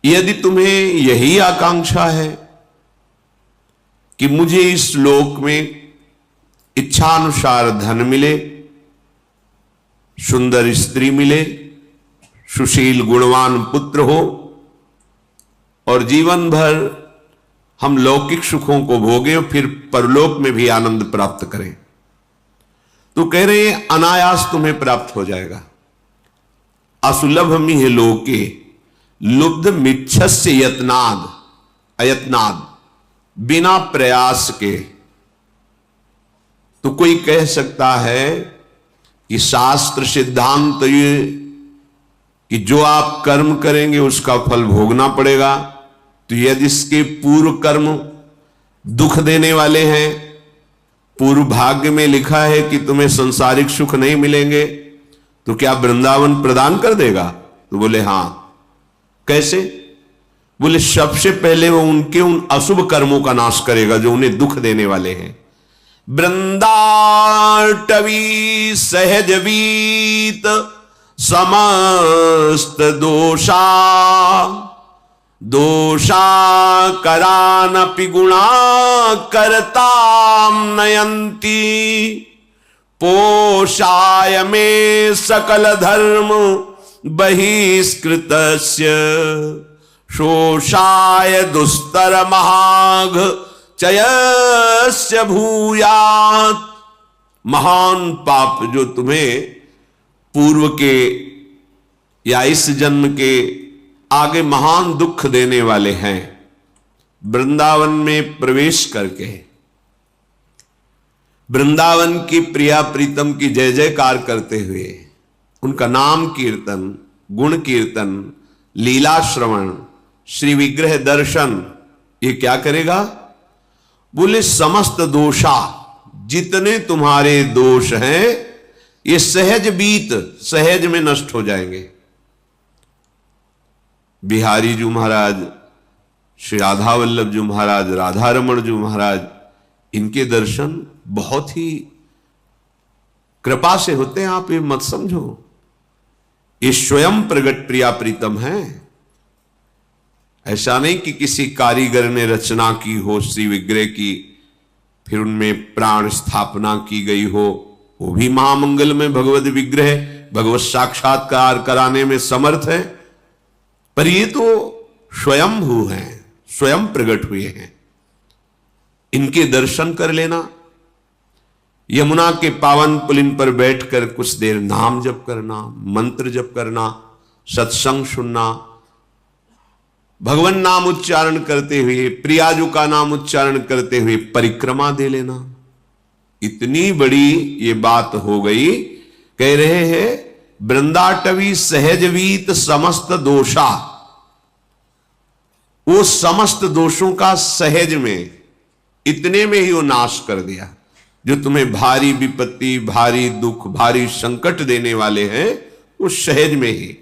यदि तुम्हें यही आकांक्षा है कि मुझे इस लोक में इच्छानुसार धन मिले, सुंदर स्त्री मिले, सुशील गुणवान पुत्र हो और जीवन भर हम लौकिक सुखों को भोगें और फिर परलोक में भी आनंद प्राप्त करें, तो कह रहे हैं अनायास तुम्हें प्राप्त हो जाएगा। असुलभ मिह लोके लुब्ध मिच्छस्य यत्नाद, अयत्नाद, बिना प्रयास के। तो कोई कह सकता है कि शास्त्र सिद्धांत तो ये कि जो आप कर्म करेंगे उसका फल भोगना पड़ेगा, तो यदि इसके पूर्व कर्म दुख देने वाले हैं, पूर्व भाग्य में लिखा है कि तुम्हें संसारिक सुख नहीं मिलेंगे, तो क्या वृंदावन प्रदान कर देगा? तो बोले हां। कैसे? बोले सबसे पहले वो उनके उन अशुभ कर्मों का नाश करेगा जो उन्हें दुख देने वाले हैं। वृंदाटवी सहजवीत समस्त दोषा, दोषा करानपि गुणा करताम नयंती, पोषाय में सकल धर्म बहिष्कृतस्य, शोषाय दुस्तर महाघ चयस्य भूयात्। महान पाप जो तुम्हें पूर्व के या इस जन्म के आगे महान दुख देने वाले हैं, वृंदावन में प्रवेश करके वृंदावन की प्रिया प्रीतम की जय जयकार करते हुए उनका नाम कीर्तन, गुण कीर्तन, लीला श्रवण, श्री विग्रह दर्शन, ये क्या करेगा? बोले समस्त दोषा, जितने तुम्हारे दोष हैं ये सहज बीत, सहज में नष्ट हो जाएंगे। बिहारी जी महाराज, श्री राधा वल्लभ जी महाराज, राधा रमण जी महाराज, इनके दर्शन बहुत ही कृपा से होते हैं। आप ये मत समझो, ये स्वयं प्रगट प्रिया प्रीतम है। ऐसा नहीं कि किसी कारीगर ने रचना की हो श्री विग्रह की, फिर उनमें प्राण स्थापना की गई हो। वो भी महामंगल में भगवत विग्रह, भगवत साक्षात्कार कराने में समर्थ है, पर ये तो स्वयंभू हैं, स्वयं प्रकट हुए हैं। इनके दर्शन कर लेना, यमुना के पावन पुलिन पर बैठकर कुछ देर नाम जप करना, मंत्र जप करना, सत्संग सुनना, भगवान नाम उच्चारण करते हुए, प्रियाजू का नाम उच्चारण करते हुए परिक्रमा दे लेना। इतनी बड़ी ये बात हो गई। कह रहे हैं वृंदाटवी सहजवीत समस्त दोषा, वो समस्त दोषों का सहज में, इतने में ही वो नाश कर दिया। जो तुम्हें भारी विपत्ति, भारी दुख, भारी संकट देने वाले हैं, वो सहज में ही।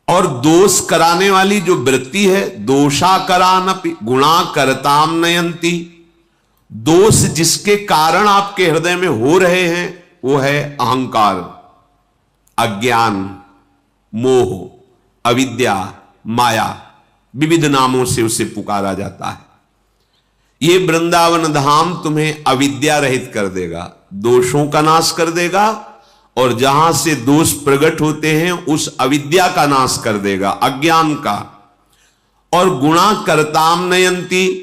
और दोष कराने वाली जो वृत्ति है, दोषा करानपि गुणा करताम नयंती, दोष जिसके कारण आपके हृदय में हो रहे हैं वो है अहंकार, अज्ञान, मोह, अविद्या, माया, विविध नामों से उसे पुकारा जाता है। ये वृंदावन धाम तुम्हें अविद्या रहित कर देगा, दोषों का नाश कर देगा, और जहां से दोष प्रकट होते हैं उस अविद्या का नाश कर देगा, अज्ञान का। और गुणा करताम नयंती,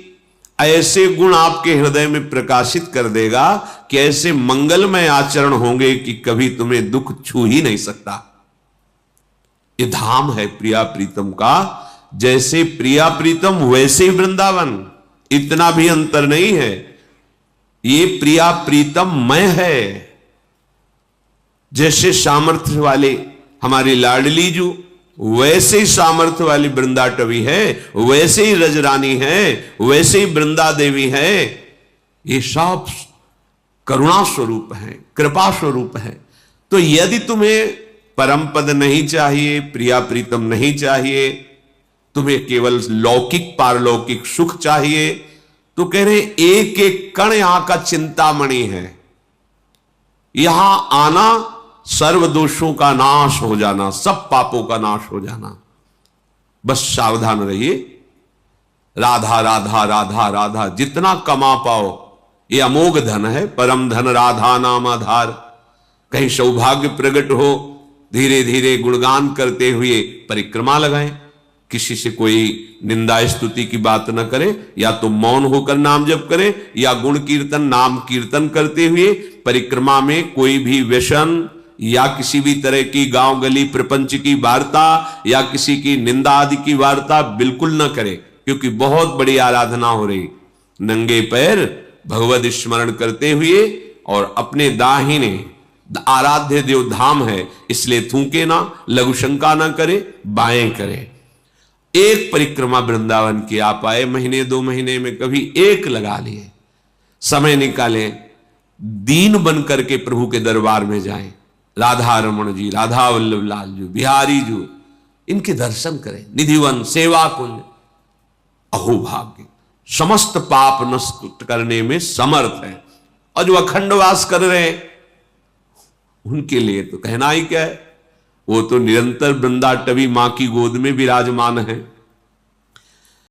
ऐसे गुण आपके हृदय में प्रकाशित कर देगा कि ऐसे मंगलमय आचरण होंगे कि कभी तुम्हें दुख छू ही नहीं सकता। ये धाम है प्रिया प्रीतम का। जैसे प्रिया प्रीतम वैसे ही वृंदावन, इतना भी अंतर नहीं है। ये प्रिया प्रीतम मय है। जैसे सामर्थ्य वाले हमारी लाडली जो, वैसे ही सामर्थ्य वाली वृंदाटवी है, वैसे ही रजरानी है, वैसे ही वृंदा देवी है। ये सब करुणा स्वरूप है, कृपा स्वरूप है। तो यदि तुम्हें परम पद नहीं चाहिए, प्रिया प्रीतम नहीं चाहिए, तुम्हें केवल लौकिक पारलौकिक सुख चाहिए, तो कह रहे एक एक कण यहां का चिंतामणि है। यहां आना, सर्व दोषों का नाश हो जाना, सब पापों का नाश हो जाना, बस सावधान रहिए। राधा राधा राधा राधा जितना कमा पाओ ये अमोघ धन है, परम धन राधा नाम आधार। कहीं सौभाग्य प्रकट हो, धीरे धीरे गुणगान करते हुए परिक्रमा लगाएं। किसी से कोई निंदा स्तुति की बात न करे, या तो मौन होकर नाम जप करें या गुण कीर्तन नाम कीर्तन करते हुए परिक्रमा में कोई भी व्यसन या किसी भी तरह की गांव गली प्रपंच की वार्ता या किसी की निंदा आदि की वार्ता बिल्कुल न करें, क्योंकि बहुत बड़ी आराधना हो रही। नंगे पैर भगवत स्मरण करते हुए और अपने दाहिने आराध्य देव धाम है इसलिए थूके ना, लघु शंका ना करे, बाएं करे। एक परिक्रमा वृंदावन की आप आए, महीने 2 महीने में कभी एक लगा लिए, समय निकालें, दीन बन करके प्रभु के दरबार में जाएं। राधा रमण जी, राधा वल्लभ लाल जी, बिहारी जी, इनके दर्शन करें। निधिवन, सेवा कुंज, अहोभाग्य, समस्त पाप नष्ट करने में समर्थ है। और जो अखंड वास कर रहे हैं उनके लिए तो कहना ही क्या है, वो तो निरंतर वृंदाटवी मां की गोद में विराजमान है।